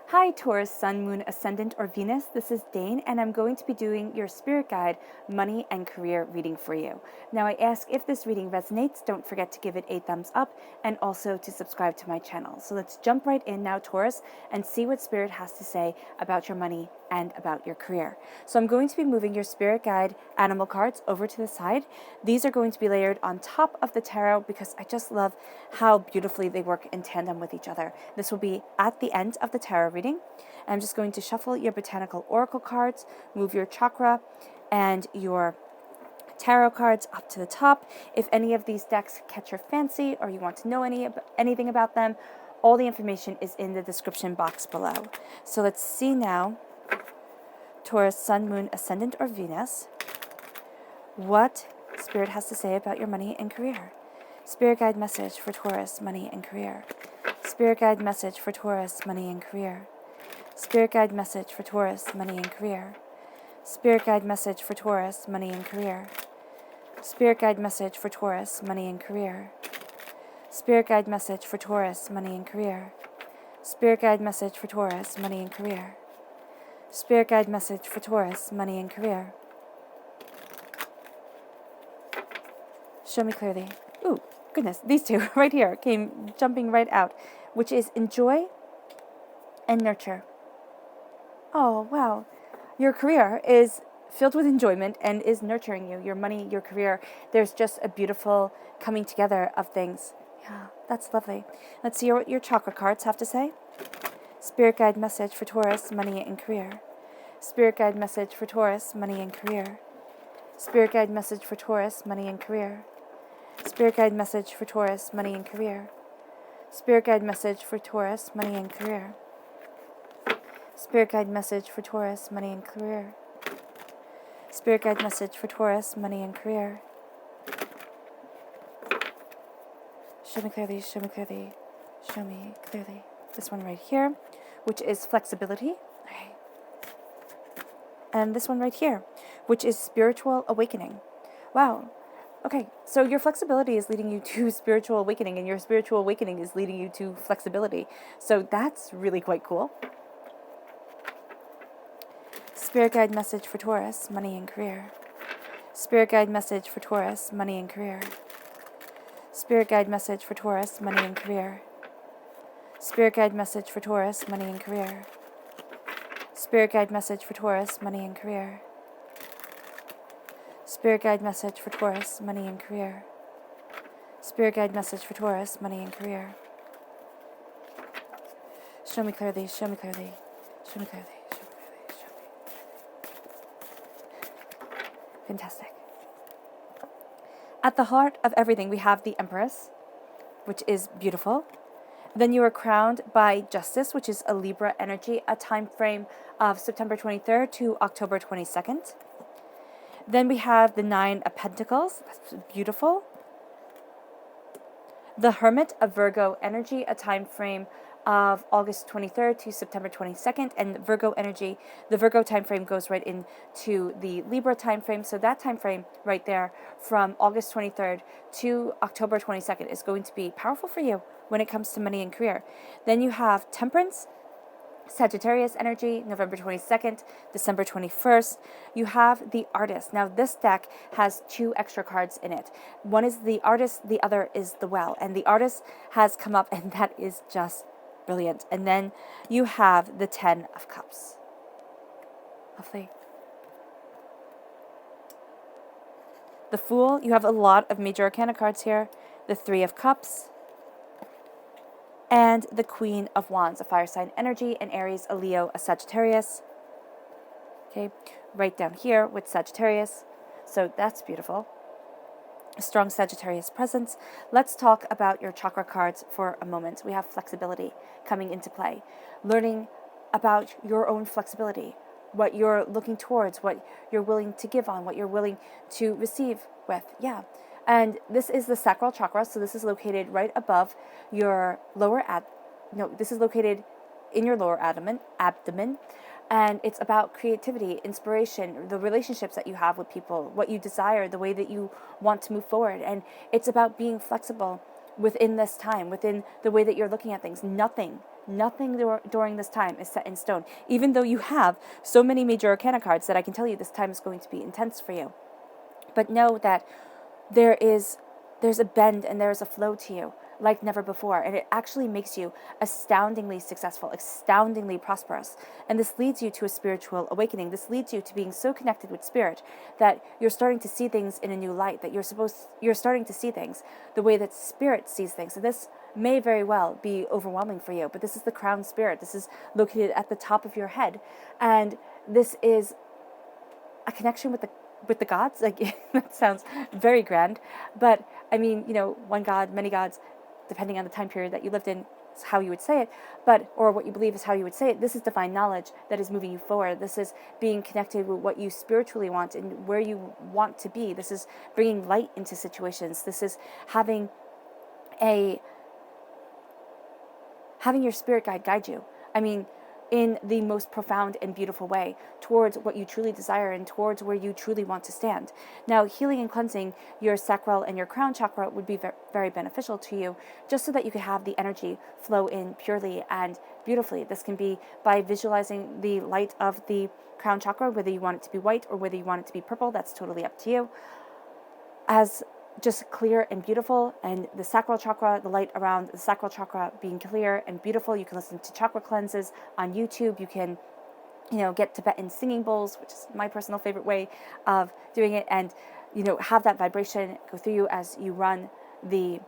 Hi Taurus, Sun, Moon, Ascendant, or Venus. This is Dane, and I'm going to be doing your Spirit Guide Money and Career reading for you. Now, I ask if this reading resonates, don't forget to give it a thumbs up and also to subscribe to my channel. So let's jump right in now, Taurus, and see what Spirit has to say about your money and about your career. So I'm going to be moving your Spirit Guide animal cards over to the side. These are going to be layered on top of the tarot because I just love how beautifully they work in tandem with each other. This will be at the end of the tarot reading. I'm just going to shuffle your botanical oracle cards, move your chakra and your tarot cards up to the top. If any of these decks catch your fancy or you want to know anything about them, all the information is in the description box below. So let's see now, Taurus, Sun, Moon, Ascendant, or Venus, what Spirit has to say about your money and career. Spirit Guide message for Taurus, money and career. Spirit Guide message for Taurus, money and career. Spirit Guide message for Taurus, money and career. Spirit Guide message for Taurus, money and career. Spirit Guide message for Taurus, money and career. Spirit Guide message for Taurus, money and career. Spirit Guide message for Taurus, money and career. Spirit Guide message for Taurus, money and career. Show me clearly. Ooh, goodness, these two right here came jumping right out, which is enjoy and nurture. Oh, wow. Your career is filled with enjoyment and is nurturing you. Your money, your career, there's just a beautiful coming together of things. Yeah, that's lovely. Let's see what your chakra cards have to say. Spirit Guide message for Taurus, money and career. Spirit Guide message for Taurus, money and career. Spirit Guide message for Taurus, money and career. Spirit Guide message for Taurus, money and career. Spirit Guide message for Taurus, money and career. Spirit Guide message for Taurus, money and career. Spirit Guide message for Taurus, money and career. Show me clearly, show me clearly, show me clearly. This one right here, which is flexibility. Okay. And this one right here, which is spiritual awakening. Wow. Okay, so your flexibility is leading you to spiritual awakening, and your spiritual awakening is leading you to flexibility. So that's really quite cool. Spirit Guide message for Taurus, money and career. Spirit Guide message for Taurus, money and career. Spirit Guide message for Taurus, money and career. Spirit Guide message for Taurus, money and career. Spirit Guide message for Taurus, money and career. Spirit Guide message for Taurus, money and career. Spirit Guide message for Taurus, money and career. Show me clearly, show me clearly, show me clearly, show me clearly, show me. Fantastic. At the heart of everything, we have the Empress, which is beautiful. Then you are crowned by Justice, which is a Libra energy, a time frame of September 23rd to October 22nd. Then we have the Nine of Pentacles. That's beautiful. The Hermit of Virgo energy, a time frame of August 23rd to September 22nd. And Virgo energy, the Virgo time frame goes right into the Libra time frame. So that time frame right there from August 23rd to October 22nd is going to be powerful for you when it comes to money and career. Then you have Temperance, Sagittarius energy, November 22nd, December 21st. You have the Artist. Now, this deck has two extra cards in it. One is the Artist, the other is the Well. And the Artist has come up, and that is just brilliant. And then you have the Ten of Cups. Lovely. The Fool. You have a lot of major arcana cards here. The Three of Cups. And the Queen of Wands, a fire sign energy, an Aries, a Leo, a Sagittarius. Okay, right down here with Sagittarius. So that's beautiful. A strong Sagittarius presence. Let's talk about your chakra cards for a moment. We have flexibility coming into play. Learning about your own flexibility, what you're looking towards, what you're willing to give on, what you're willing to receive with. Yeah. And this is the sacral chakra, so this is located right above your this is located in your lower abdomen, and it's about creativity, inspiration, the relationships that you have with people, what you desire, the way that you want to move forward, and it's about being flexible within this time, within the way that you're looking at things. Nothing Nothing during this time is set in stone, even though you have so many major arcana cards that I can tell you this time is going to be intense for you. But know that there's a bend and there's a flow to you like never before, and it actually makes you astoundingly successful, astoundingly prosperous. And this leads you to a spiritual awakening. This leads you to being so connected with spirit that you're starting to see things in a new light, that you're starting to see things the way that spirit sees things. So this may very well be overwhelming for you, but this is the crown spirit. This is located at the top of your head, and this is a connection with the gods. Like, that sounds very grand, but I mean, one god, many gods, depending on the time period that you lived in, is how you would say it, or what you believe is how you would say it. This is divine knowledge that is moving you forward. This is being connected with what you spiritually want and where you want to be. This is bringing light into situations. This is having your spirit guide you. I mean, in the most profound and beautiful way towards what you truly desire and towards where you truly want to stand. Now, healing and cleansing your sacral and your crown chakra would be very beneficial to you, just so that you could have the energy flow in purely and beautifully. This can be by visualizing the light of the crown chakra, whether you want it to be white or whether you want it to be purple. That's totally up to you. As just clear and beautiful, and the sacral chakra, the light around the sacral chakra being clear and beautiful. You can listen to chakra cleanses on YouTube. You can, get Tibetan singing bowls, which is my personal favorite way of doing it, and, have that vibration go through you as you run the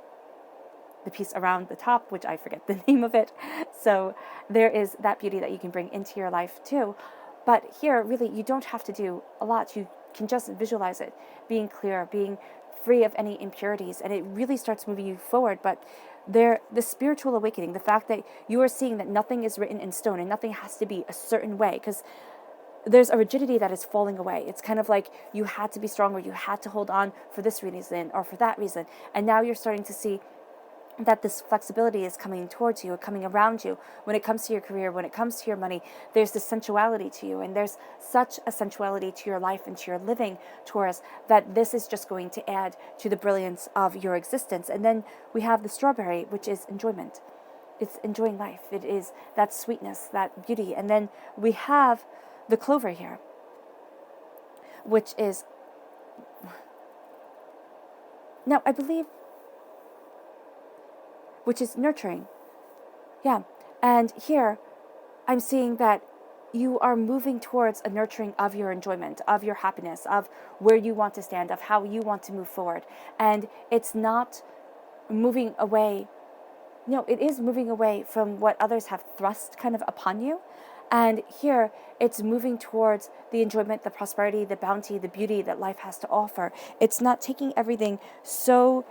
piece around the top, which I forget the name of it. So there is that beauty that you can bring into your life too. But here, really, you don't have to do a lot. You can just visualize it, being clear, being free of any impurities, and it really starts moving you forward. But the spiritual awakening, the fact that you are seeing that nothing is written in stone and nothing has to be a certain way, because there's a rigidity that is falling away. It's kind of like you had to be strong, or you had to hold on for this reason or for that reason, and now you're starting to see that this flexibility is coming towards you, coming around you. When it comes to your career, when it comes to your money, there's this sensuality to you, and there's such a sensuality to your life and to your living, Taurus, that this is just going to add to the brilliance of your existence. And then we have the strawberry, which is enjoyment. It's enjoying life. It is that sweetness, that beauty. And then we have the clover here, which is, now I believe, which is nurturing. Yeah. And here I'm seeing that you are moving towards a nurturing of your enjoyment, of your happiness, of where you want to stand, of how you want to move forward. And it's not moving away. No, it is moving away from what others have thrust kind of upon you. And here it's moving towards the enjoyment, the prosperity, the bounty, the beauty that life has to offer. It's not taking everything so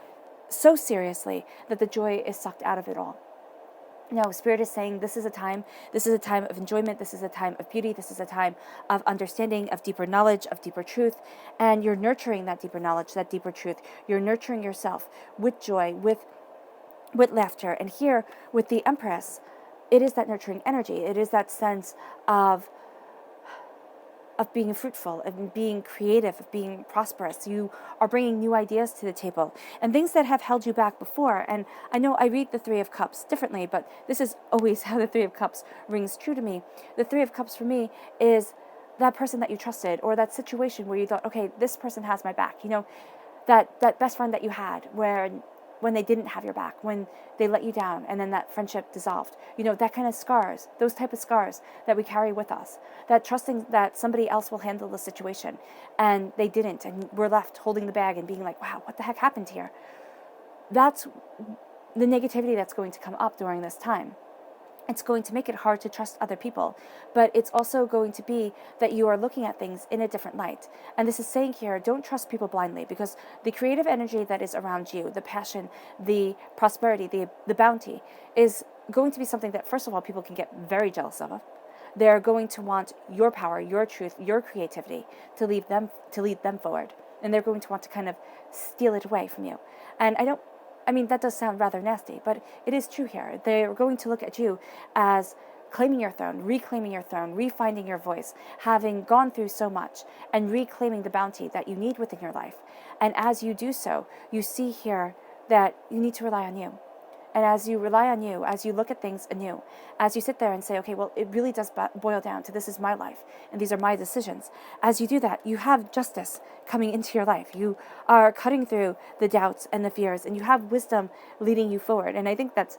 seriously that the joy is sucked out of it all. No, Spirit is saying this is a time of enjoyment, this is a time of beauty, this is a time of understanding, of deeper knowledge, of deeper truth, and you're nurturing that deeper knowledge, that deeper truth. You're nurturing yourself with joy, with laughter. And here with the Empress, it is that nurturing energy. It is that sense of being fruitful, of being creative, of being prosperous. You are bringing new ideas to the table and things that have held you back before. And I know I read the Three of Cups differently, but this is always how the Three of Cups rings true to me. The Three of Cups for me is that person that you trusted, or that situation where you thought, okay, this person has my back. That best friend that you had when they didn't have your back, when they let you down, and then that friendship dissolved. That kind of scars, those type of scars that we carry with us, that trusting that somebody else will handle the situation, and they didn't, and we're left holding the bag and being like, wow, what the heck happened here? That's the negativity that's going to come up during this time. It's going to make it hard to trust other people, but it's also going to be that you are looking at things in a different light. And this is saying here, don't trust people blindly, because the creative energy that is around you, the passion, the prosperity, the bounty, is going to be something that, first of all, people can get very jealous of. They're going to want your power, your truth, your creativity to lead them forward. And they're going to want to kind of steal it away from you. And that does sound rather nasty, but it is true here. They're going to look at you as claiming your throne, reclaiming your throne, refinding your voice, having gone through so much, and reclaiming the bounty that you need within your life. And as you do so, you see here that you need to rely on you. And as you rely on you, as you look at things anew, as you sit there and say, okay, well, it really does boil down to this is my life and these are my decisions. As you do that, you have justice coming into your life. You are cutting through the doubts and the fears, and you have wisdom leading you forward. And I think that's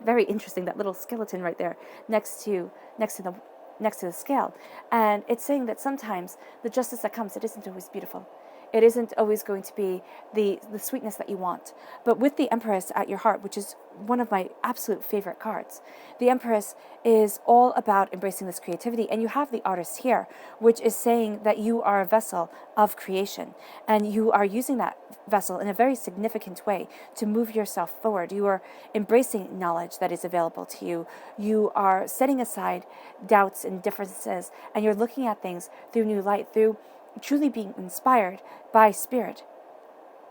very interesting, that little skeleton right there next to the scale. And it's saying that sometimes the justice that comes, it isn't always beautiful. It isn't always going to be the sweetness that you want. But with the Empress at your heart, which is one of my absolute favorite cards, the Empress is all about embracing this creativity. And you have the Artist here, which is saying that you are a vessel of creation. And you are using that vessel in a very significant way to move yourself forward. You are embracing knowledge that is available to you. You are setting aside doubts and differences, and you're looking at things through new light, through truly being inspired by spirit.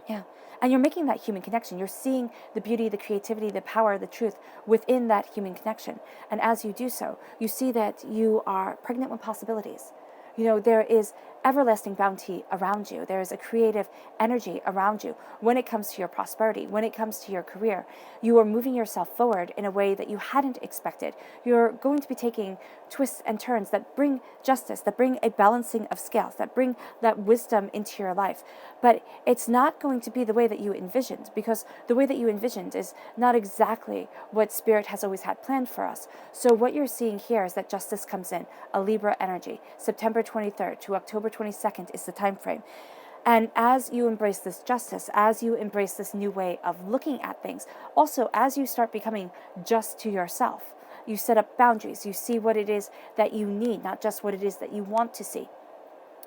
Yeah. And you're making that human connection. You're seeing the beauty, the creativity, the power, the truth within that human connection. And as you do so, you see that you are pregnant with possibilities. There is everlasting bounty around you. There is a creative energy around you when it comes to your prosperity, when it comes to your career. You are moving yourself forward in a way that you hadn't expected. You're going to be taking twists and turns that bring justice, that bring a balancing of scales, that bring that wisdom into your life. But it's not going to be the way that you envisioned, because the way that you envisioned is not exactly what Spirit has always had planned for us. So what you're seeing here is that justice comes in, a Libra energy. September 23rd to October 22nd is the time frame. And as you embrace this justice, as you embrace this new way of looking at things, also as you start becoming just to yourself, you set up boundaries, you see what it is that you need, not just what it is that you want to see.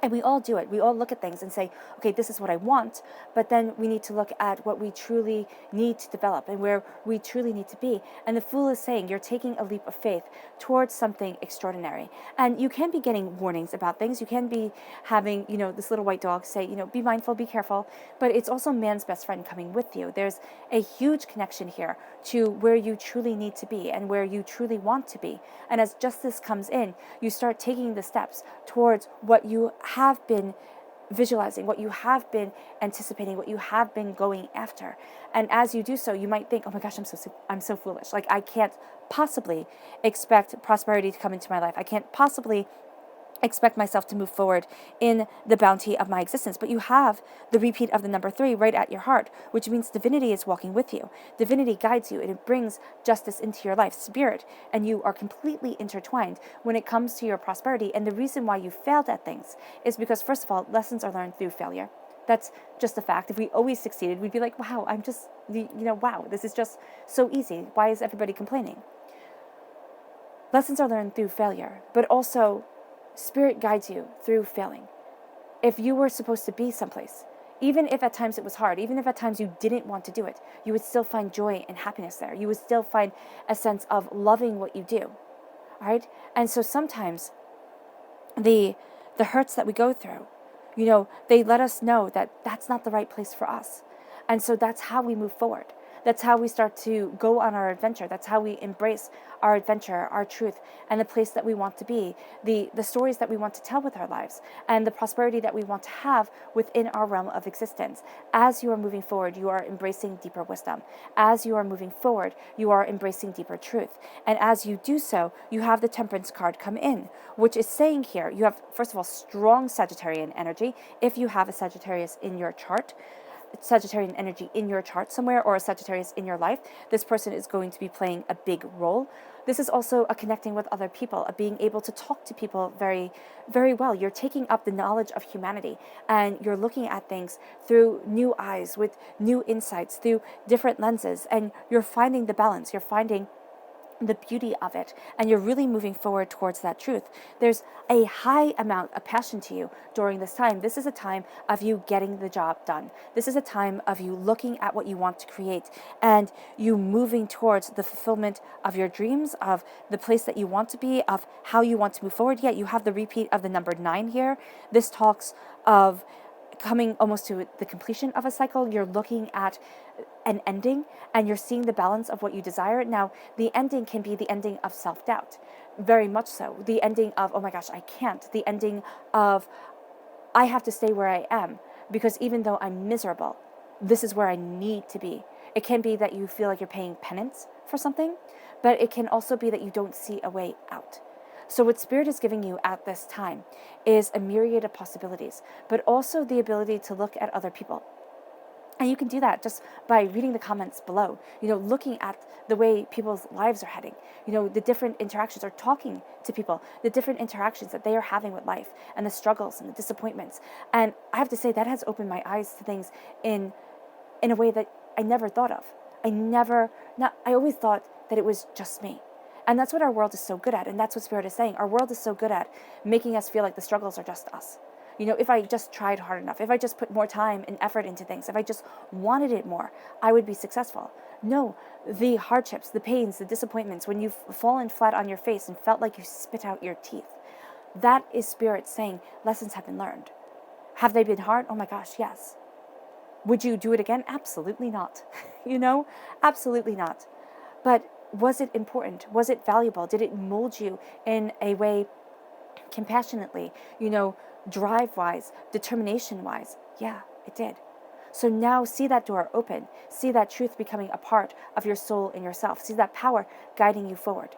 And we all do it. We all look at things and say, okay, this is what I want, but then we need to look at what we truly need to develop and where we truly need to be. And the Fool is saying you're taking a leap of faith towards something extraordinary. And you can be getting warnings about things. You can be having, this little white dog say, be mindful, be careful, but it's also man's best friend coming with you. There's a huge connection here to where you truly need to be and where you truly want to be. And as justice comes in, you start taking the steps towards what you have been visualizing, what you have been anticipating, what you have been going after. And as you do so, you might think, oh my gosh, I'm so foolish. Like, I can't possibly expect prosperity to come into my life. I can't possibly expect myself to move forward in the bounty of my existence. But you have the repeat of the number 3 right at your heart, which means divinity is walking with you. Divinity guides you, and it brings justice into your life. Spirit and you are completely intertwined when it comes to your prosperity. And the reason why you failed at things is because, first of all, lessons are learned through failure. That's just a fact. If we always succeeded, we'd be like, wow, wow, this is just so easy. Why is everybody complaining? Lessons are learned through failure, but also Spirit guides you through failing. If you were supposed to be someplace, even if at times it was hard, even if at times you didn't want to do it, you would still find joy and happiness there. You would still find a sense of loving what you do. All right? And so sometimes the hurts that we go through, they let us know that that's not the right place for us. And so that's how we move forward. That's how we start to go on our adventure. That's how we embrace our adventure, our truth, and the place that we want to be, the stories that we want to tell with our lives, and the prosperity that we want to have within our realm of existence. As you are moving forward, you are embracing deeper wisdom. As you are moving forward, you are embracing deeper truth. And as you do so, you have the Temperance card come in, which is saying here, you have, first of all, strong Sagittarian energy. If you have a Sagittarius in your chart, Sagittarian energy in your chart somewhere, or a Sagittarius in your life, this person is going to be playing a big role. This is also a connecting with other people, a being able to talk to people very, very well. You're taking up the knowledge of humanity, and you're looking at things through new eyes, with new insights, through different lenses, and you're finding the balance. You're finding the beauty of it, and you're really moving forward towards that truth. There's a high amount of passion to you during this time. This is a time of you getting the job done. This is a time of you looking at what you want to create and you moving towards the fulfillment of your dreams, of the place that you want to be, of how you want to move forward. Yet you have the repeat of the number 9 here. This talks of coming almost to the completion of a cycle. You're looking at an ending, and you're seeing the balance of what you desire. Now, the ending can be the ending of self-doubt, very much so. The ending of, oh my gosh, I can't. The ending of, I have to stay where I am, because even though I'm miserable, this is where I need to be. It can be that you feel like you're paying penance for something, but it can also be that you don't see a way out. So what Spirit is giving you at this time is a myriad of possibilities, but also the ability to look at other people. And you can do that just by reading the comments below, looking at the way people's lives are heading, the different interactions, or talking to people, the different interactions that they are having with life, and the struggles and the disappointments. And I have to say that has opened my eyes to things in a way that I never thought of. I always thought that it was just me. And that's what our world is so good at. And that's what Spirit is saying. Our world is so good at making us feel like the struggles are just us. If I just tried hard enough, if I just put more time and effort into things, if I just wanted it more, I would be successful. No, the hardships, the pains, the disappointments, when you've fallen flat on your face and felt like you spit out your teeth, that is Spirit saying lessons have been learned. Have they been hard? Oh my gosh, yes. Would you do it again? Absolutely not. Absolutely not. But was it important? Was it valuable? Did it mold you in a way compassionately, drive-wise, determination-wise? Yeah, it did. So now see that door open. See that truth becoming a part of your soul and yourself. See that power guiding you forward.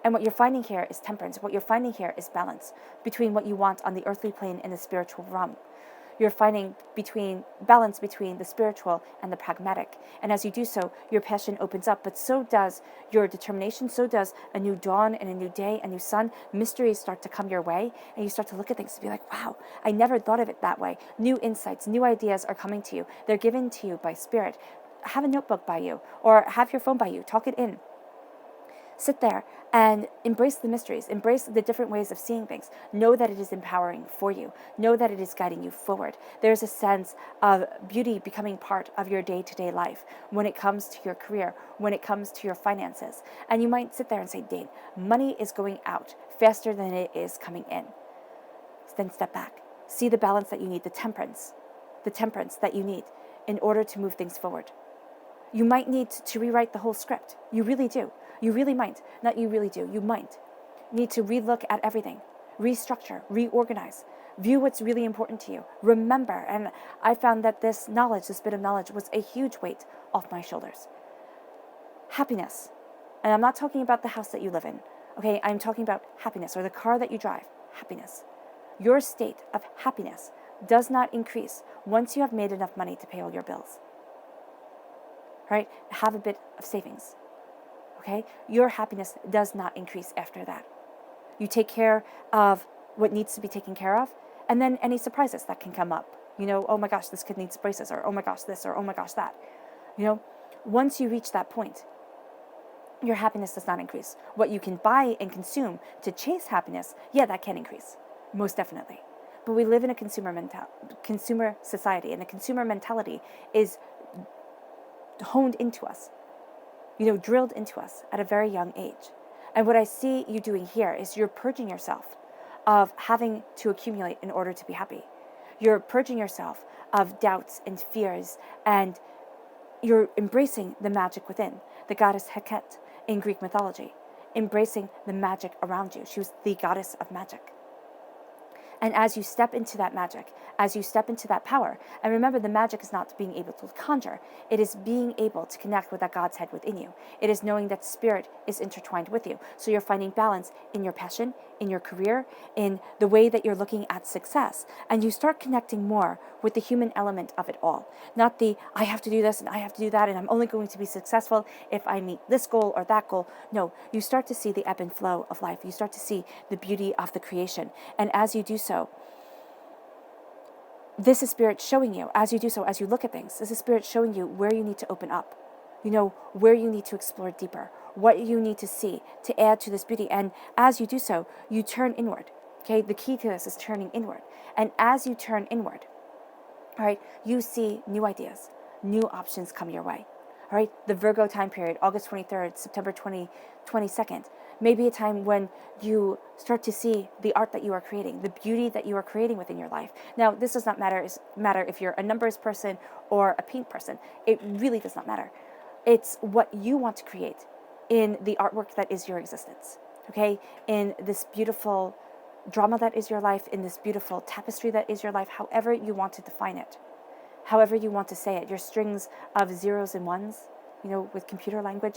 And what you're finding here is temperance. What you're finding here is balance between what you want on the earthly plane and the spiritual realm. You're finding balance between the spiritual and the pragmatic. And as you do so, your passion opens up, but so does your determination, so does a new dawn and a new day, a new sun. Mysteries start to come your way, and you start to look at things and be like, wow, I never thought of it that way. New insights, new ideas are coming to you. They're given to you by Spirit. Have a notebook by you, or have your phone by you. Talk it in. Sit there and embrace the mysteries, embrace the different ways of seeing things. Know that it is empowering for you. Know that it is guiding you forward. There's a sense of beauty becoming part of your day-to-day life when it comes to your career, when it comes to your finances. And you might sit there and say, Dane, money is going out faster than it is coming in. Then step back. See the balance that you need, the temperance that you need in order to move things forward. You might need to rewrite the whole script. You really do. You really might. Not you really do. You might need to relook at everything, restructure, reorganize, view what's really important to you. Remember, and I found that this bit of knowledge was a huge weight off my shoulders. Happiness. And I'm not talking about the house that you live in. Okay, I'm talking about happiness, or the car that you drive. Happiness. Your state of happiness does not increase once you have made enough money to pay all your bills. Right? Have a bit of savings. Okay? Your happiness does not increase after that. You take care of what needs to be taken care of, and then any surprises that can come up. Oh my gosh, this kid needs braces, or oh my gosh, this, or oh my gosh, that. Once you reach that point, your happiness does not increase. What you can buy and consume to chase happiness, yeah, that can increase. Most definitely. But we live in a consumer society, and the consumer mentality is honed into us, drilled into us at a very young age. And what I see you doing here is you're purging yourself of having to accumulate in order to be happy. You're purging yourself of doubts and fears, and you're embracing the magic within. The goddess Heket in Greek mythology, embracing the magic around you. She was the goddess of magic. And as you step into that magic, as you step into that power, and remember, the magic is not being able to conjure. It is being able to connect with that God's head within you. It is knowing that Spirit is intertwined with you. So you're finding balance in your passion, in your career, in the way that you're looking at success. And you start connecting more with the human element of it all. Not the, I have to do this and I have to do that, and I'm only going to be successful if I meet this goal or that goal. No, you start to see the ebb and flow of life. You start to see the beauty of the creation. And as you do so, this is Spirit showing you, as you do so, as you look at things, this is Spirit showing you where you need to open up, where you need to explore deeper, what you need to see to add to this beauty. And as you do so, you turn inward. Okay, the key to this is turning inward. And as you turn inward, all right, you see new ideas, new options come your way. All right, the Virgo time period, August 23rd, September 22nd, may be a time when you start to see the art that you are creating, the beauty that you are creating within your life. Now, this does not matter if you're a numbers person or a paint person. It really does not matter. It's what you want to create in the artwork that is your existence, okay? In this beautiful drama that is your life, in this beautiful tapestry that is your life, however you want to define it. however you want to say it, your strings of zeros and ones, with computer language.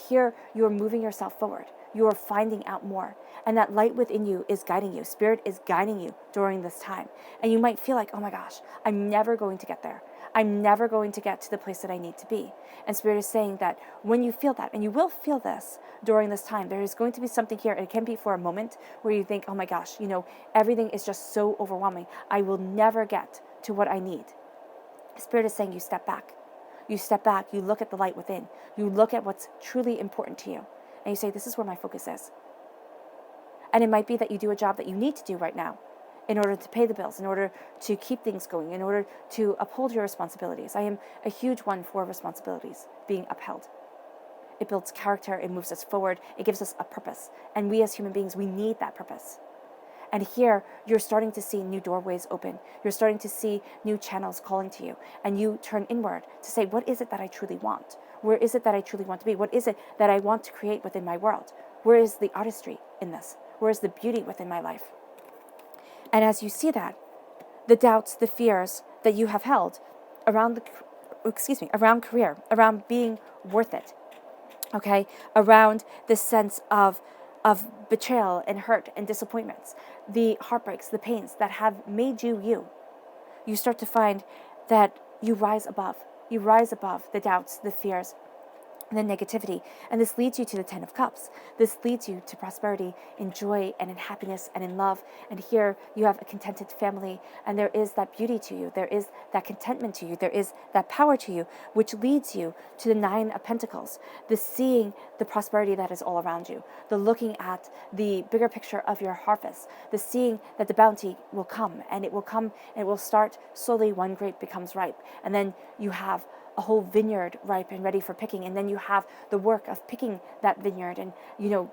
Here you are moving yourself forward. You are finding out more. And that light within you is guiding you. Spirit is guiding you during this time. And you might feel like, oh my gosh, I'm never going to get there. I'm never going to get to the place that I need to be. And Spirit is saying that when you feel that, and you will feel this during this time, there is going to be something here. It can be for a moment where you think, oh my gosh, everything is just so overwhelming. I will never get to what I need. Spirit is saying you step back. You step back, you look at the light within. You look at what's truly important to you. And you say, this is where my focus is. And it might be that you do a job that you need to do right now in order to pay the bills, in order to keep things going, in order to uphold your responsibilities. I am a huge one for responsibilities being upheld. It builds character, it moves us forward, it gives us a purpose. And we as human beings, we need that purpose. And here, you're starting to see new doorways open. You're starting to see new channels calling to you. And you turn inward to say, what is it that I truly want? Where is it that I truly want to be? What is it that I want to create within my world? Where is the artistry in this? Where is the beauty within my life? And as you see that, the doubts, the fears that you have held around around career, around being worth it, okay, around this sense of betrayal and hurt and disappointments, the heartbreaks, the pains that have made you, you start to find that you rise above. You rise above the doubts, the fears, the negativity. And this leads you to the 10 of Cups. This leads you to prosperity in joy and in happiness and in love. And here you have a contented family, and there is that beauty to you. There is that contentment to you. There is that power to you, which leads you to the 9 of Pentacles, the seeing the prosperity that is all around you, the looking at the bigger picture of your harvest, the seeing that the bounty will come, and it will start slowly. One grape becomes ripe, and then you have a whole vineyard ripe and ready for picking, and then you have the work of picking that vineyard and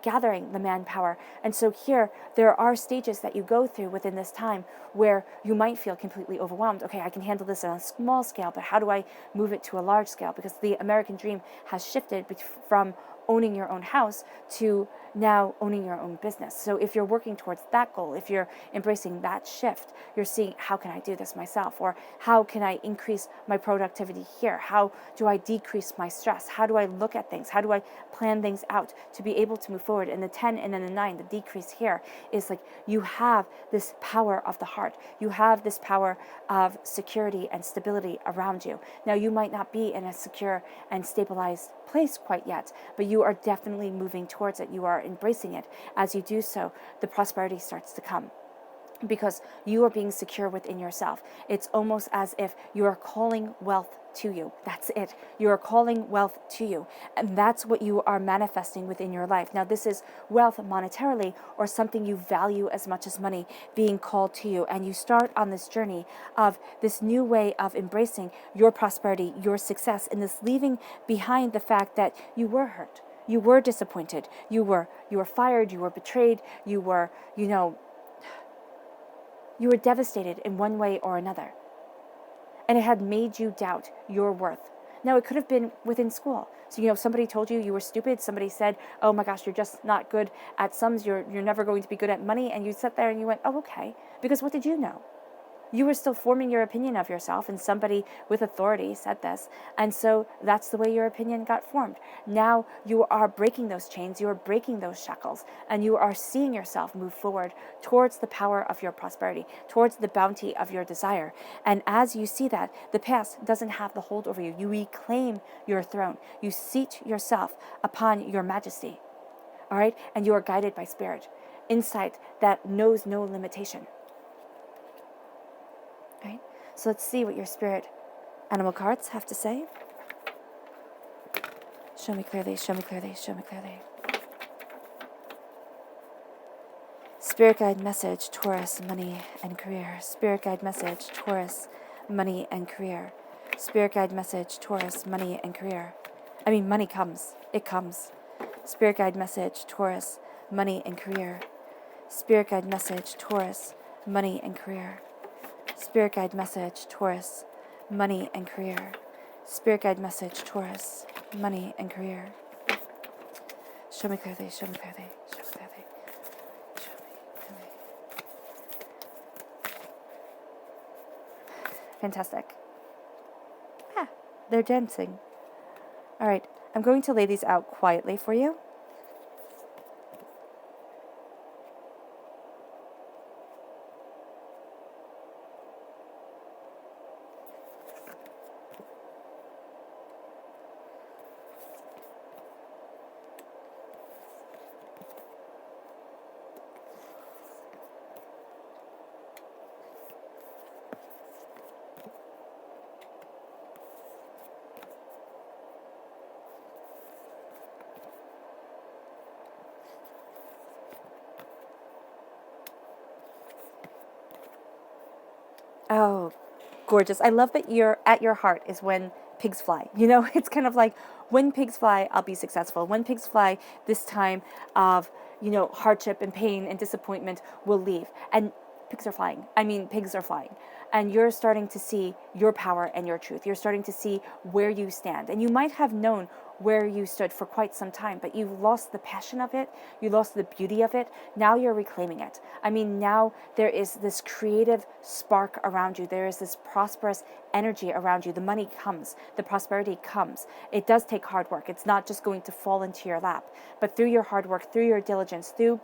gathering the manpower. And so here there are stages that you go through within this time where you might feel completely overwhelmed. Okay, I can handle this on a small scale, but how do I move it to a large scale? Because the American dream has shifted from owning your own house to now owning your own business. So if you're working towards that goal, if you're embracing that shift, you're seeing, how can I do this myself? Or how can I increase my productivity here? How do I decrease my stress? How do I look at things? How do I plan things out to be able to move forward? And the 10 and then the 9, the decrease here is like you have this power of the heart. You have this power of security and stability around you. Now, you might not be in a secure and stabilized place quite yet, but you are definitely moving towards it. You are embracing it. As you do so, the prosperity starts to come because you are being secure within yourself. It's almost as if you are calling wealth to you. That's it. You are calling wealth to you. And that's what you are manifesting within your life. Now, this is wealth monetarily or something you value as much as money being called to you. And you start on this journey of this new way of embracing your prosperity, your success, and this leaving behind the fact that you were hurt. You were disappointed. You were fired. You were betrayed. You were devastated in one way or another. And it had made you doubt your worth. Now, it could have been within school. So, somebody told you were stupid. Somebody said, oh my gosh, you're just not good at sums. You're never going to be good at money. And you sat there and you went, oh, okay. Because what did you know? You were still forming your opinion of yourself, and somebody with authority said this. And so that's the way your opinion got formed. Now you are breaking those chains, you are breaking those shackles, and you are seeing yourself move forward towards the power of your prosperity, towards the bounty of your desire. And as you see that, the past doesn't have the hold over you. You reclaim your throne. You seat yourself upon your majesty. All right? And you are guided by spirit, insight that knows no limitation. Right? So let's see what your spirit animal cards have to say. Show me clearly, show me clearly, show me clearly. Spirit guide message, Taurus, money and career. Spirit guide message, Taurus, money and career. Spirit guide message, Taurus, money and career. Money comes. It comes. Spirit guide message, Taurus, money and career. Spirit guide message, Taurus, money and career. Spirit guide message, Taurus, money and career. Spirit guide message, Taurus, money and career. Show me clearly, show me clearly, show me clearly, show me clearly. Fantastic. they're dancing. All right, I'm going to lay these out quietly for you. Oh, gorgeous. I love that you're at your heart is when pigs fly. You know, it's kind of like when pigs fly, I'll be successful. When pigs fly, this time of, hardship and pain and disappointment will leave. And pigs are flying. I mean, pigs are flying. And you're starting to see your power and your truth. You're starting to see where you stand. And you might have known where you stood for quite some time, but you've lost the passion of it. You lost the beauty of it. Now you're reclaiming it. I mean, now there is this creative spark around you. There is this prosperous energy around you. The money comes, the prosperity comes. It does take hard work. It's not just going to fall into your lap, but through your hard work, through your diligence, through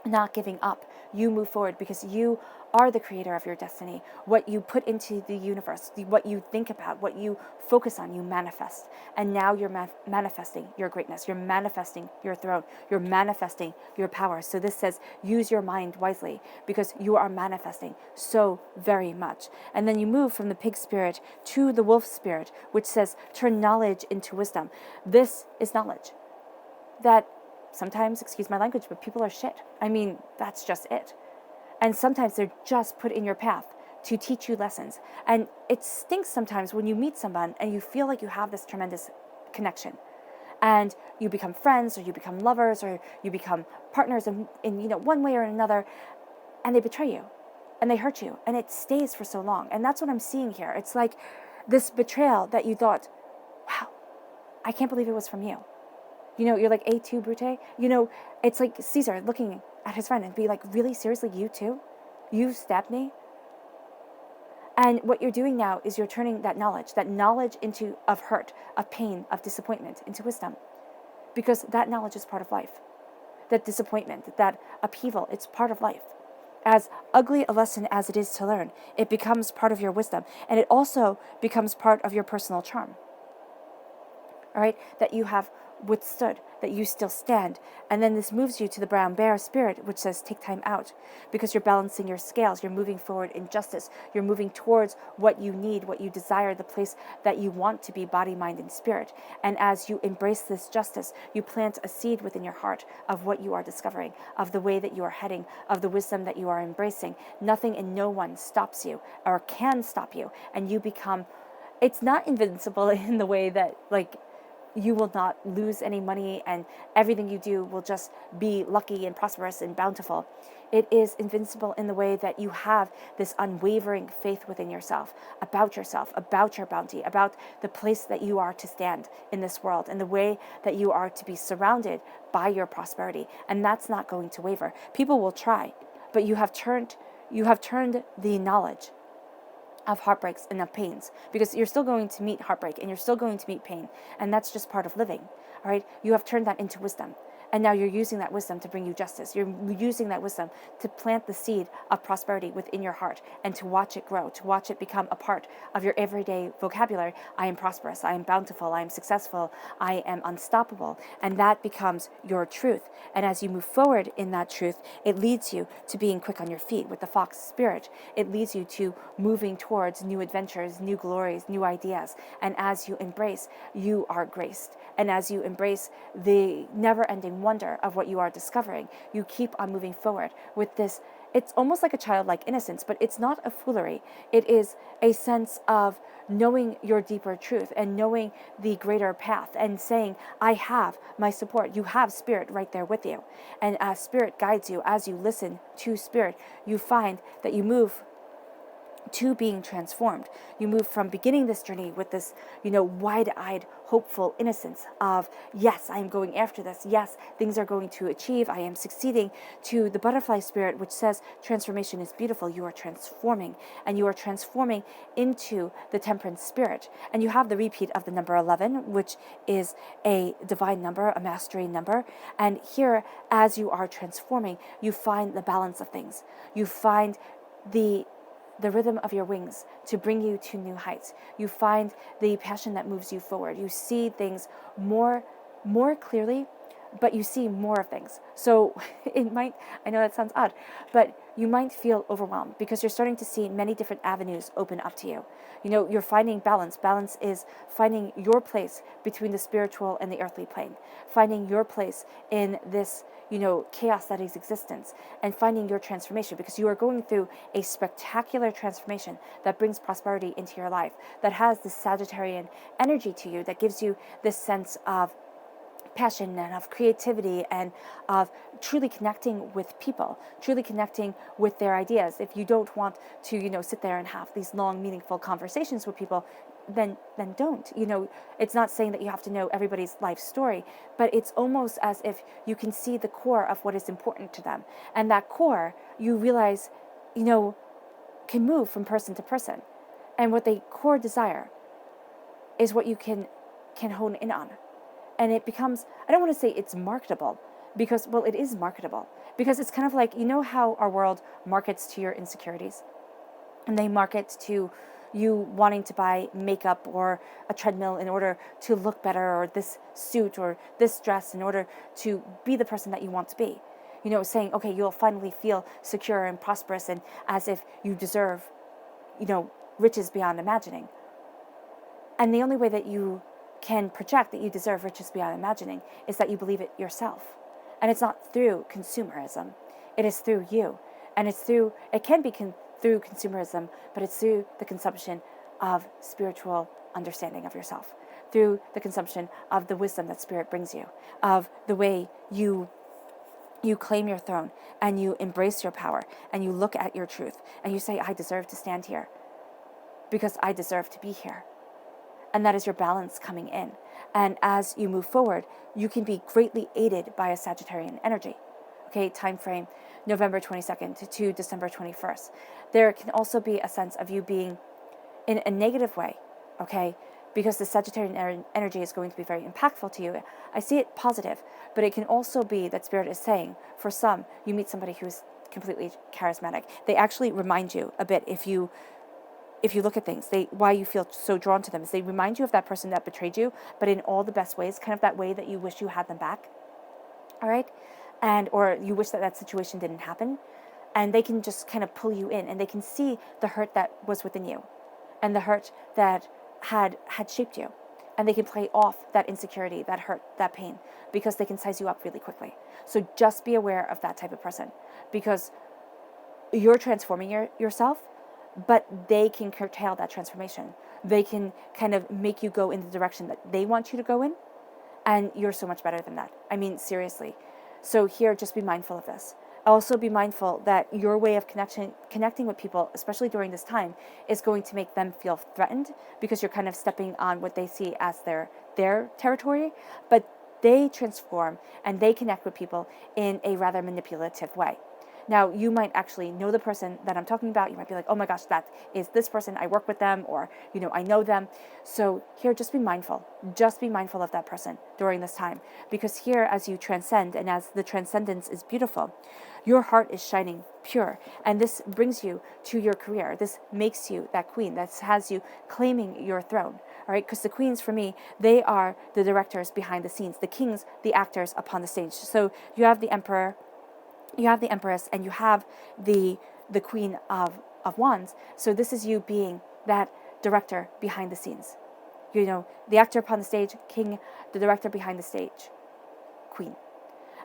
not giving up, you move forward because you are the creator of your destiny. What you put into the universe, what you think about, what you focus on, you manifest. And now you're manifesting your greatness. You're manifesting your throne. You're manifesting your power. So this says, use your mind wisely because you are manifesting so very much. And then you move from the pig spirit to the wolf spirit, which says, turn knowledge into wisdom. This is knowledge that sometimes, excuse my language, but people are shit. I mean, that's just it. And sometimes they're just put in your path to teach you lessons. And it stinks sometimes when you meet someone and you feel like you have this tremendous connection. And you become friends or you become lovers or you become partners in one way or another, and they betray you and they hurt you and it stays for so long. And that's what I'm seeing here. It's like this betrayal that you thought, wow, I can't believe it was from you. You're like, et tu, Brute? It's like Caesar looking at his friend and be like, really, seriously, you too? You stabbed me? And what you're doing now is you're turning that knowledge of hurt, of pain, of disappointment into wisdom. Because that knowledge is part of life. That disappointment, that upheaval, it's part of life. As ugly a lesson as it is to learn, it becomes part of your wisdom. And it also becomes part of your personal charm. All right, that you have withstood, that you still stand. And then this moves you to the brown bear spirit, which says take time out because you're balancing your scales. You're moving forward in justice. You're moving towards what you need, what you desire, the place that you want to be, body, mind, and spirit. And as you embrace this justice, you plant a seed within your heart of what you are discovering, of the way that you are heading, of the wisdom that you are embracing. Nothing and no one stops you or can stop you. And you become, it's not invincible in the way that you will not lose any money and everything you do will just be lucky and prosperous and bountiful. It is invincible in the way that you have this unwavering faith within yourself, about your bounty, about the place that you are to stand in this world and the way that you are to be surrounded by your prosperity. And that's not going to waver. People will try, but you have turned the knowledge of heartbreaks and of pains, because you're still going to meet heartbreak and you're still going to meet pain, and that's just part of living. All right, you have turned that into wisdom, and now you're using that wisdom to bring you justice. You're using that wisdom to plant the seed of prosperity within your heart and to watch it grow, to watch it become a part of your everyday vocabulary. I am prosperous, I am bountiful, I am successful, I am unstoppable, and that becomes your truth. And as you move forward in that truth, it leads you to being quick on your feet with the fox spirit. It leads you to moving towards new adventures, new glories, new ideas. And as you embrace, you are graced. And as you embrace the never-ending wonder of what you are discovering, you keep on moving forward with this. It's almost like a childlike innocence, but it's not a foolery. It is a sense of knowing your deeper truth and knowing the greater path and saying, I have my support. You have spirit right there with you. And as spirit guides you, as you listen to spirit, you find that you move to being transformed. You move from beginning this journey with this, wide-eyed, hopeful innocence of, yes, I am going after this. Yes, things are going to achieve. I am succeeding, to the butterfly spirit, which says transformation is beautiful. You are transforming, and you are transforming into the temperance spirit. And you have the repeat of the number 11, which is a divine number, a mastery number. And here, as you are transforming, you find the balance of things. You find the rhythm of your wings to bring you to new heights. You find the passion that moves you forward. You see things more clearly, but you see more of things. So I know that sounds odd, but you might feel overwhelmed because you're starting to see many different avenues open up to you. You're finding balance. Balance is finding your place between the spiritual and the earthly plane, finding your place in this, chaos that is existence, and finding your transformation, because you are going through a spectacular transformation that brings prosperity into your life, that has this Sagittarian energy to you, that gives you this sense of passion and of creativity and of truly connecting with people, truly connecting with their ideas. If you don't want to, sit there and have these long, meaningful conversations with people, then don't. It's not saying that you have to know everybody's life story, but it's almost as if you can see the core of what is important to them. And that core, you realize, can move from person to person. And what they core desire is what you can hone in on. And it becomes, I don't want to say it's marketable, because, well, it is marketable. Because it's kind of like, how our world markets to your insecurities? And they market to you wanting to buy makeup or a treadmill in order to look better, or this suit or this dress in order to be the person that you want to be. Saying, okay, you'll finally feel secure and prosperous and as if you deserve, riches beyond imagining. And the only way that you can project that you deserve riches beyond imagining is that you believe it yourself. And it's not through consumerism. It is through you. And it can be through consumerism, but it's through the consumption of spiritual understanding of yourself, through the consumption of the wisdom that Spirit brings you, of the way you claim your throne and you embrace your power and you look at your truth and you say, I deserve to stand here because I deserve to be here. And that is your balance coming in. And as you move forward, you can be greatly aided by a Sagittarian energy. Okay, time frame, November 22nd to December 21st. There can also be a sense of you being in a negative way, okay, because the Sagittarian energy is going to be very impactful to you. I see it positive, but it can also be that Spirit is saying, for some, you meet somebody who is completely charismatic. They actually remind you a bit, if you look at things, why you feel so drawn to them is they remind you of that person that betrayed you, but in all the best ways, kind of that way that you wish you had them back. All right? Or you wish that situation didn't happen. And they can just kind of pull you in, and they can see the hurt that was within you and the hurt that had shaped you. And they can play off that insecurity, that hurt, that pain, because they can size you up really quickly. So just be aware of that type of person, because you're transforming yourself, but they can curtail that transformation. They can kind of make you go in the direction that they want you to go in, and you're so much better than that. I mean, seriously. So here, just be mindful of this. Also be mindful that your way of connecting with people, especially during this time, is going to make them feel threatened, because you're kind of stepping on what they see as their territory, but they transform and they connect with people in a rather manipulative way. Now, you might actually know the person that I'm talking about. You might be like, oh my gosh, that is this person. I work with them, or, I know them. So here, just be mindful. Just be mindful of that person during this time. Because here, as you transcend, and as the transcendence is beautiful, your heart is shining pure. And this brings you to your career. This makes you that queen. That has you claiming your throne. All right? Because the queens, for me, they are the directors behind the scenes. The kings, the actors upon the stage. So you have the emperor, you have the empress, and you have the queen of wands. So this is you being that director behind the scenes. The actor upon the stage, king, the director behind the stage, queen.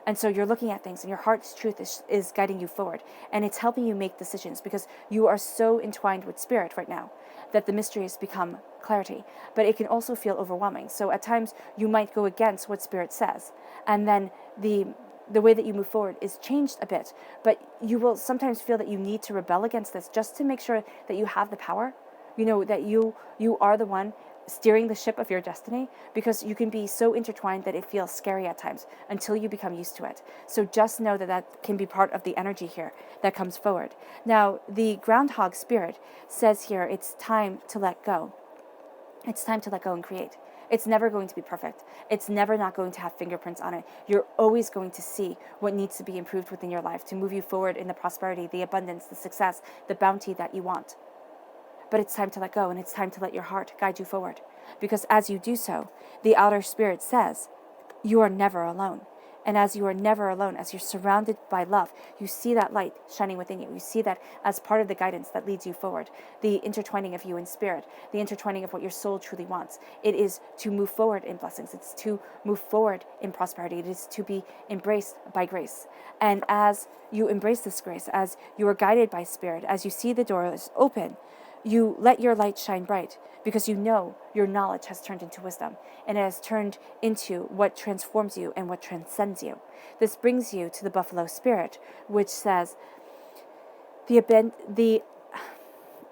And so you're looking at things, and your heart's truth is guiding you forward. And it's helping you make decisions, because you are so entwined with Spirit right now that the mysteries become clarity. But it can also feel overwhelming. So at times you might go against what Spirit says. And then the the way that you move forward is changed a bit, but you will sometimes feel that you need to rebel against this just to make sure that you have the power, that you are the one steering the ship of your destiny, because you can be so intertwined that it feels scary at times until you become used to it. So just know that that can be part of the energy here that comes forward. Now, the groundhog spirit says here, it's time to let go. It's time to let go and create. It's never going to be perfect. It's never not going to have fingerprints on it. You're always going to see what needs to be improved within your life to move you forward in the prosperity, the abundance, the success, the bounty that you want. But it's time to let go, and it's time to let your heart guide you forward. Because as you do so, the outer spirit says, you are never alone. And as you are never alone, as you're surrounded by love, you see that light shining within you. You see that as part of the guidance that leads you forward, the intertwining of you in spirit, the intertwining of what your soul truly wants. It is to move forward in blessings. It's to move forward in prosperity. It is to be embraced by grace. And as you embrace this grace, as you are guided by spirit, as you see the doors open, you let your light shine bright, because you know your knowledge has turned into wisdom, and it has turned into what transforms you and what transcends you. This brings you to the buffalo spirit, which says, the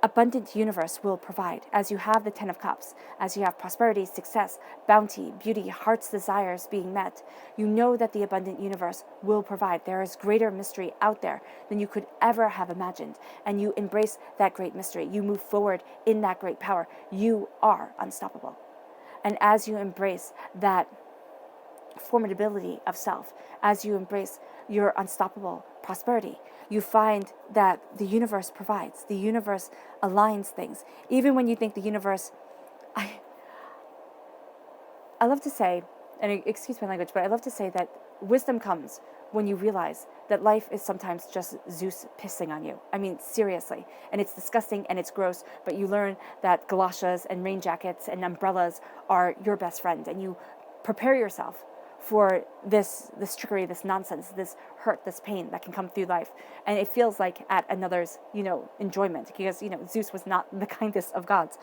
abundant universe will provide. As you have the 10 of Cups, as you have prosperity, success, bounty, beauty, heart's desires being met, you know that the abundant universe will provide. There is greater mystery out there than you could ever have imagined, and you embrace that great mystery. You move forward in that great power. You are unstoppable. And as you embrace that formidability of self, as you embrace your unstoppable prosperity, you find that the universe provides, the universe aligns things. Even when you think the universe, I love to say, and excuse my language, but I love to say that wisdom comes when you realize that life is sometimes just Zeus pissing on you. I mean, seriously. And it's disgusting and it's gross, but you learn that galoshes and rain jackets and umbrellas are your best friend, and you prepare yourself for this trickery, this nonsense, this hurt, this pain that can come through life. And it feels like at another's, enjoyment, because, Zeus was not the kindest of gods.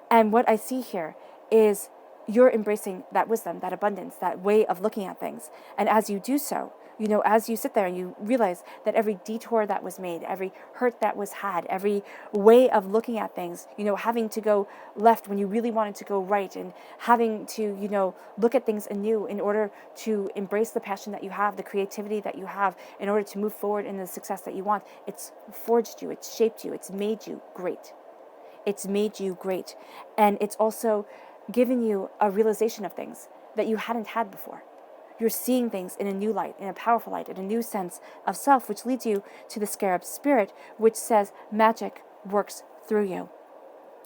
And what I see here is you're embracing that wisdom, that abundance, that way of looking at things. And as you do so, as you sit there and you realize that every detour that was made, every hurt that was had, every way of looking at things, having to go left when you really wanted to go right, and having to, look at things anew in order to embrace the passion that you have, the creativity that you have, in order to move forward in the success that you want. It's forged you, it's shaped you, it's made you great. It's made you great. And it's also given you a realization of things that you hadn't had before. You're seeing things in a new light, in a powerful light, in a new sense of self, which leads you to the scarab spirit, which says magic works through you.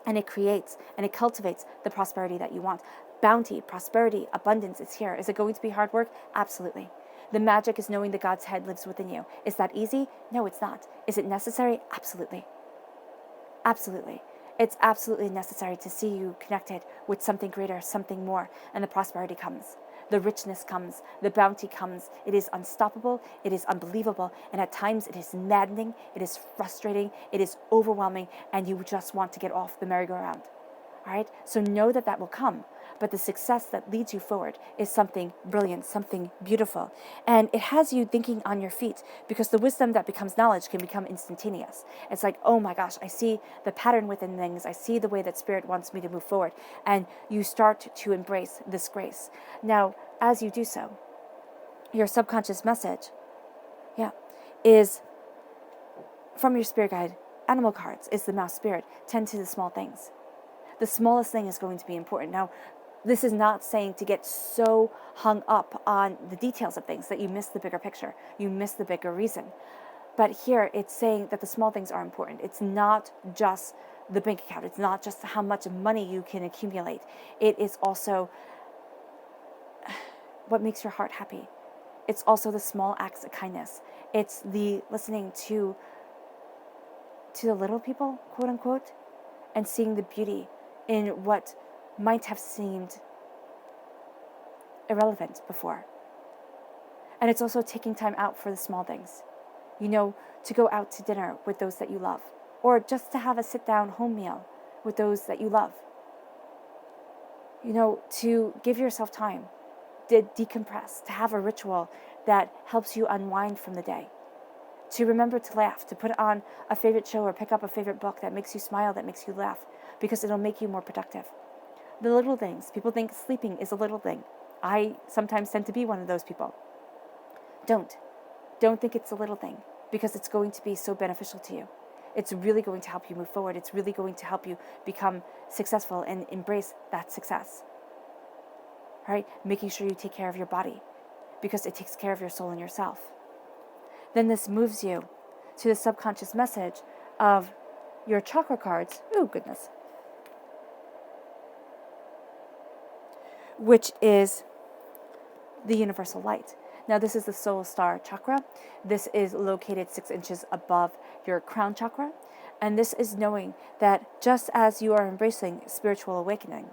And it creates and it cultivates the prosperity that you want. Bounty, prosperity, abundance is here. Is it going to be hard work? Absolutely. The magic is knowing that God's head lives within you. Is that easy? No, it's not. Is it necessary? Absolutely. Absolutely. It's absolutely necessary to see you connected with something greater, something more, and the prosperity comes. The richness comes, the bounty comes. It is unstoppable, it is unbelievable, and at times it is maddening, it is frustrating, it is overwhelming, and you just want to get off the merry-go-round. All right? So know that that will come, but the success that leads you forward is something brilliant, something beautiful. And it has you thinking on your feet, because the wisdom that becomes knowledge can become instantaneous. It's like, oh my gosh, I see the pattern within things. I see the way that Spirit wants me to move forward. And you start to embrace this grace. Now, as you do so, your subconscious message, is from your spirit guide, animal cards, is the mouse spirit. Tend to the small things. The smallest thing is going to be important. Now, this is not saying to get so hung up on the details of things that you miss the bigger picture, you miss the bigger reason. But here it's saying that the small things are important. It's not just the bank account. It's not just how much money you can accumulate. It is also what makes your heart happy. It's also the small acts of kindness. It's the listening to the little people, quote unquote, and seeing the beauty in what might have seemed irrelevant before. And it's also taking time out for the small things. To go out to dinner with those that you love, or just to have a sit-down home meal with those that you love. To give yourself time, to decompress, to have a ritual that helps you unwind from the day. To remember to laugh, to put on a favorite show or pick up a favorite book that makes you smile, that makes you laugh, because it'll make you more productive. The little things. People think sleeping is a little thing. I sometimes tend to be one of those people. Don't think it's a little thing, because it's going to be so beneficial to you. It's really going to help you move forward. It's really going to help you become successful and embrace that success. All right? Making sure you take care of your body, because it takes care of your soul and yourself. Then this moves you to the subconscious message of your chakra cards. Oh, goodness. Which is the universal light. Now, this is the soul star chakra. This is located 6 inches above your crown chakra. And this is knowing that just as you are embracing spiritual awakening,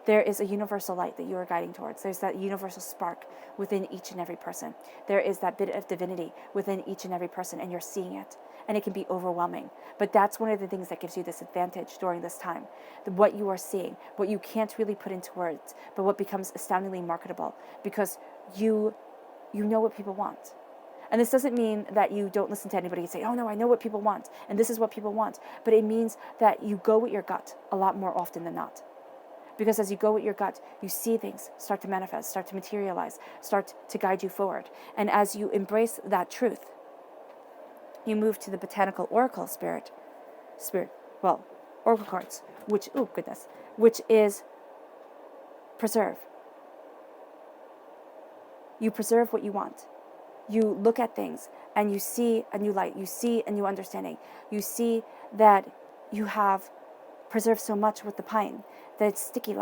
there is a universal light that you are guiding towards. There's that universal spark within each and every person. There is that bit of divinity within each and every person, and you're seeing it. And it can be overwhelming. But that's one of the things that gives you this advantage during this time. What you are seeing, what you can't really put into words, but what becomes astoundingly marketable, because you know what people want. And this doesn't mean that you don't listen to anybody and say, oh no, I know what people want, and this is what people want. But it means that you go with your gut a lot more often than not. Because as you go with your gut, you see things start to manifest, start to materialize, start to guide you forward. And as you embrace that truth, you move to the botanical oracle oracle cards, which is preserve. You preserve what you want. You look at things and you see a new light. You see a new understanding. You see that you have preserved so much with the pine that it's sticky,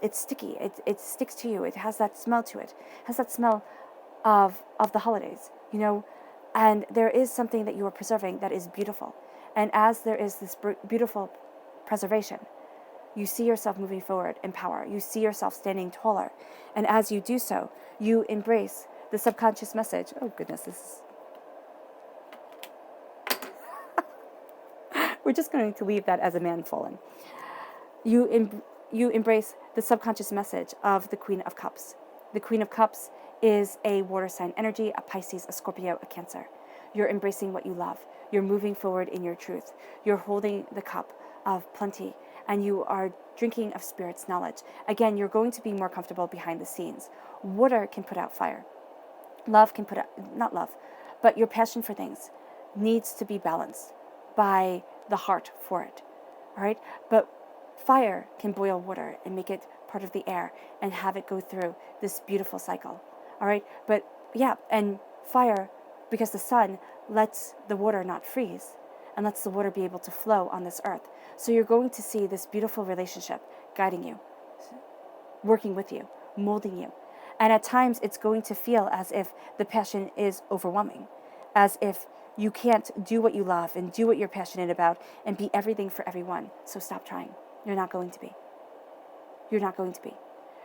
it sticks to you. It has that smell to it. It has that smell of the holidays, and there is something that you are preserving that is beautiful. And as there is this beautiful preservation, you see yourself moving forward in power. You see yourself standing taller. And as you do so, you embrace the subconscious message. Oh goodness, we're just going to leave that as a man fallen. You embrace the subconscious message of the Queen of Cups. The Queen of Cups is a water sign energy, a Pisces, a Scorpio, a Cancer. You're embracing what you love. You're moving forward in your truth. You're holding the cup of plenty, and you are drinking of Spirit's knowledge. Again, you're going to be more comfortable behind the scenes. Water can put out fire. Love can put out, not love, but your passion for things needs to be balanced by the heart for it. All right? But fire can boil water and make it part of the air and have it go through this beautiful cycle. All right? But yeah, and fire, because the sun lets the water not freeze and lets the water be able to flow on this earth. So you're going to see this beautiful relationship guiding you, working with you, molding you. And at times it's going to feel as if the passion is overwhelming, as if you can't do what you love and do what you're passionate about and be everything for everyone. So stop trying. You're not going to be. You're not going to be.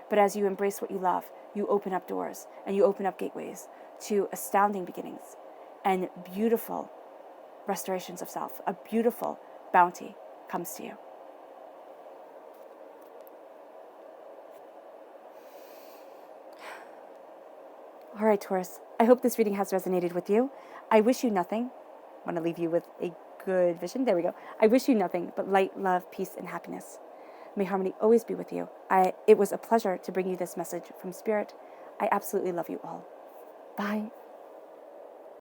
But as you embrace what you love, you open up doors and you open up gateways to astounding beginnings and beautiful restorations of self. A beautiful bounty comes to you. All right, Taurus, I hope this reading has resonated with you. I wish you nothing. I want to leave you with a good vision. There we go. I wish you nothing but light, love, peace, and happiness. May harmony always be with you. It was a pleasure to bring you this message from Spirit. I absolutely love you all. Bye.